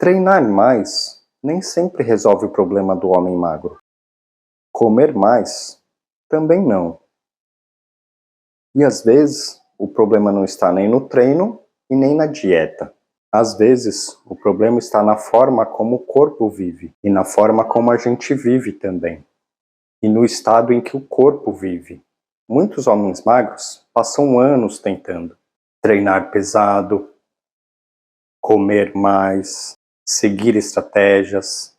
Treinar mais nem sempre resolve o problema do homem magro. Comer mais também não. E às vezes o problema não está nem no treino e nem na dieta. Às vezes o problema está na forma como o corpo vive e na forma como a gente vive também. E no estado em que o corpo vive. Muitos homens magros passam anos tentando treinar pesado, comer mais, seguir estratégias,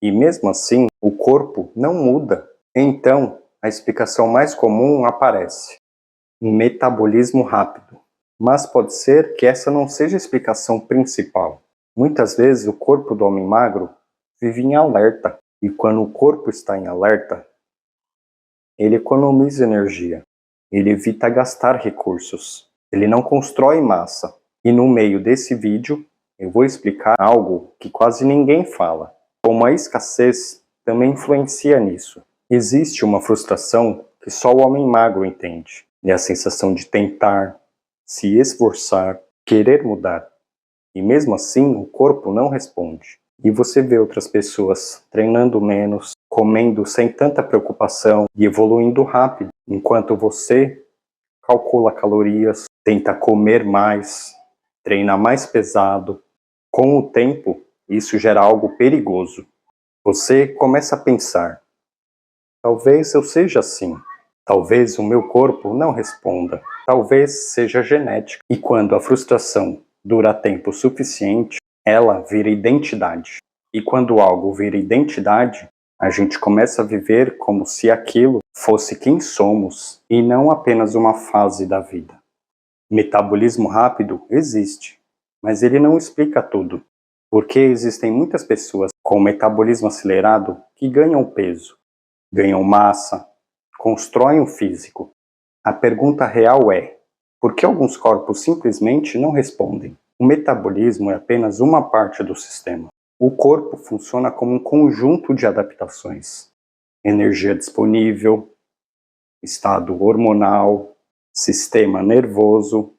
e mesmo assim o corpo não muda. Então a explicação mais comum aparece: um metabolismo rápido. Mas pode ser que essa não seja a explicação principal. Muitas vezes o corpo do homem magro vive em alerta, e quando o corpo está em alerta, ele economiza energia, ele evita gastar recursos, ele não constrói massa. E no meio desse vídeo eu vou explicar algo que quase ninguém fala, como a escassez também influencia nisso. Existe uma frustração que só o homem magro entende, é a sensação de tentar, se esforçar, querer mudar. E mesmo assim o corpo não responde. E você vê outras pessoas treinando menos, comendo sem tanta preocupação e evoluindo rápido, enquanto você calcula calorias, tenta comer mais, treina mais pesado. Com o tempo, isso gera algo perigoso. Você começa a pensar: talvez eu seja assim, talvez o meu corpo não responda, talvez seja genética. E quando a frustração dura tempo suficiente, ela vira identidade. E quando algo vira identidade, a gente começa a viver como se aquilo fosse quem somos e não apenas uma fase da vida. Metabolismo rápido existe, mas ele não explica tudo, porque existem muitas pessoas com metabolismo acelerado que ganham peso, ganham massa, constroem o físico. A pergunta real é: por que alguns corpos simplesmente não respondem? O metabolismo é apenas uma parte do sistema. O corpo funciona como um conjunto de adaptações: energia disponível, estado hormonal, sistema nervoso,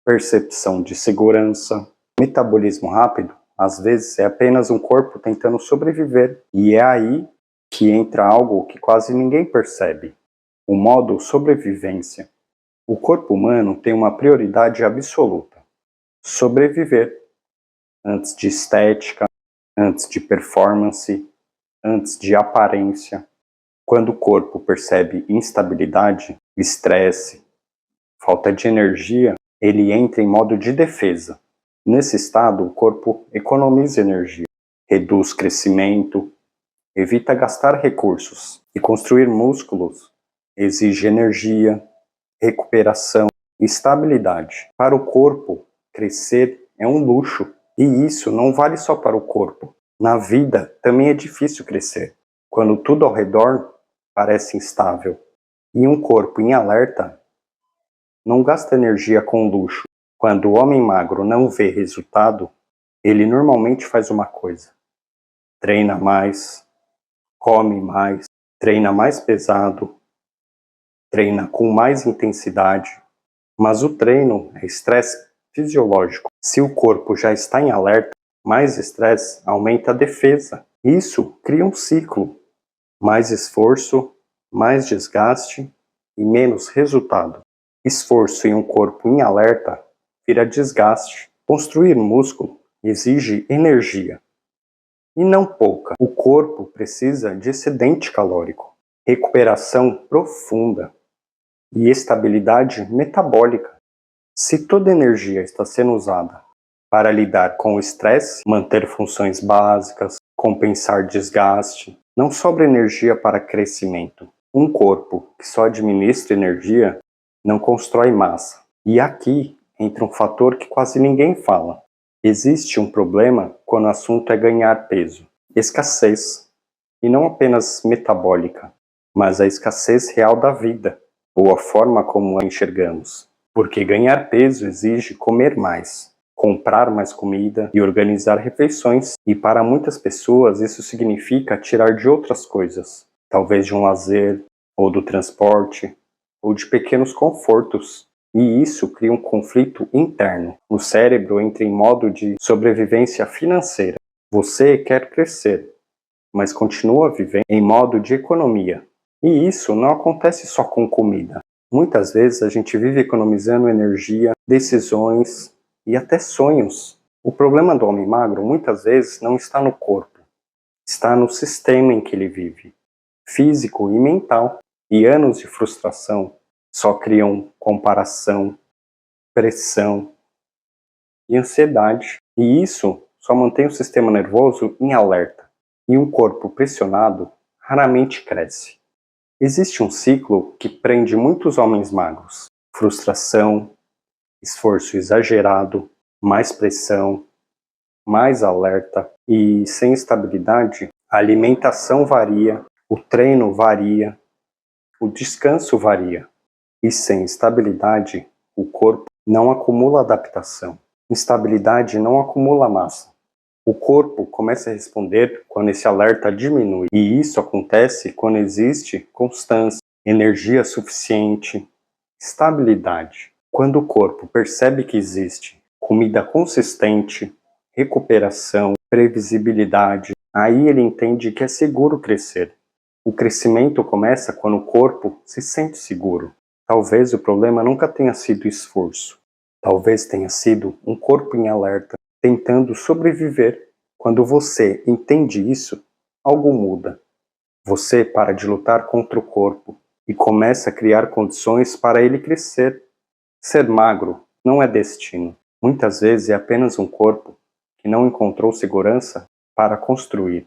percepção de segurança. Metabolismo rápido, às vezes, é apenas um corpo tentando sobreviver. E é aí que entra algo que quase ninguém percebe: o modo sobrevivência. O corpo humano tem uma prioridade absoluta: sobreviver. Antes de estética, antes de performance, antes de aparência. Quando o corpo percebe instabilidade, estresse, falta de energia, ele entra em modo de defesa. Nesse estado, o corpo economiza energia, reduz crescimento, evita gastar recursos. E construir músculos exige energia, recuperação e estabilidade. Para o corpo, crescer é um luxo. E isso não vale só para o corpo. Na vida também é difícil crescer, quando tudo ao redor parece instável. E um corpo em alerta não gasta energia com luxo. Quando o homem magro não vê resultado, ele normalmente faz uma coisa: treina mais, come mais, treina mais pesado, treina com mais intensidade. Mas o treino é estresse fisiológico. Se o corpo já está em alerta, mais estresse aumenta a defesa. Isso cria um ciclo: mais esforço, mais desgaste e menos resultado. Esforço em um corpo em alerta vira desgaste. Construir músculo exige energia, e não pouca. O corpo precisa de excedente calórico, recuperação profunda e estabilidade metabólica. Se toda a energia está sendo usada para lidar com o estresse, manter funções básicas, compensar desgaste, não sobra energia para crescimento. Um corpo que só administra energia não constrói massa. E aqui entra um fator que quase ninguém fala. Existe um problema quando o assunto é ganhar peso: escassez. E não apenas metabólica, mas a escassez real da vida, ou a forma como a enxergamos. Porque ganhar peso exige comer mais, comprar mais comida e organizar refeições. E para muitas pessoas isso significa tirar de outras coisas, talvez de um lazer, ou do transporte, ou de pequenos confortos. E isso cria um conflito interno. O cérebro entra em modo de sobrevivência financeira. Você quer crescer, mas continua vivendo em modo de economia. E isso não acontece só com comida. Muitas vezes a gente vive economizando energia, decisões e até sonhos. O problema do homem magro muitas vezes não está no corpo, está no sistema em que ele vive, físico e mental. E anos de frustração só criam comparação, pressão e ansiedade. E isso só mantém o sistema nervoso em alerta. E um corpo pressionado raramente cresce. Existe um ciclo que prende muitos homens magros: frustração, esforço exagerado, mais pressão, mais alerta, e sem estabilidade, a alimentação varia, o treino varia, o descanso varia. E sem estabilidade, o corpo não acumula adaptação. Instabilidade não acumula massa. O corpo começa a responder quando esse alerta diminui. E isso acontece quando existe constância, energia suficiente, estabilidade. Quando o corpo percebe que existe comida consistente, recuperação, previsibilidade, aí ele entende que é seguro crescer. O crescimento começa quando o corpo se sente seguro. Talvez o problema nunca tenha sido esforço. Talvez tenha sido um corpo em alerta, tentando sobreviver. Quando você entende isso, algo muda. Você para de lutar contra o corpo e começa a criar condições para ele crescer. Ser magro não é destino. Muitas vezes é apenas um corpo que não encontrou segurança para construir.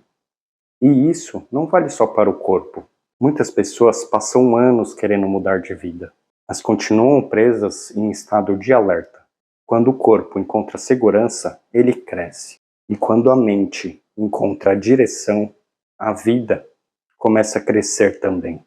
E isso não vale só para o corpo. Muitas pessoas passam anos querendo mudar de vida, mas continuam presas em estado de alerta. Quando o corpo encontra segurança, ele cresce. E quando a mente encontra a direção, a vida começa a crescer também.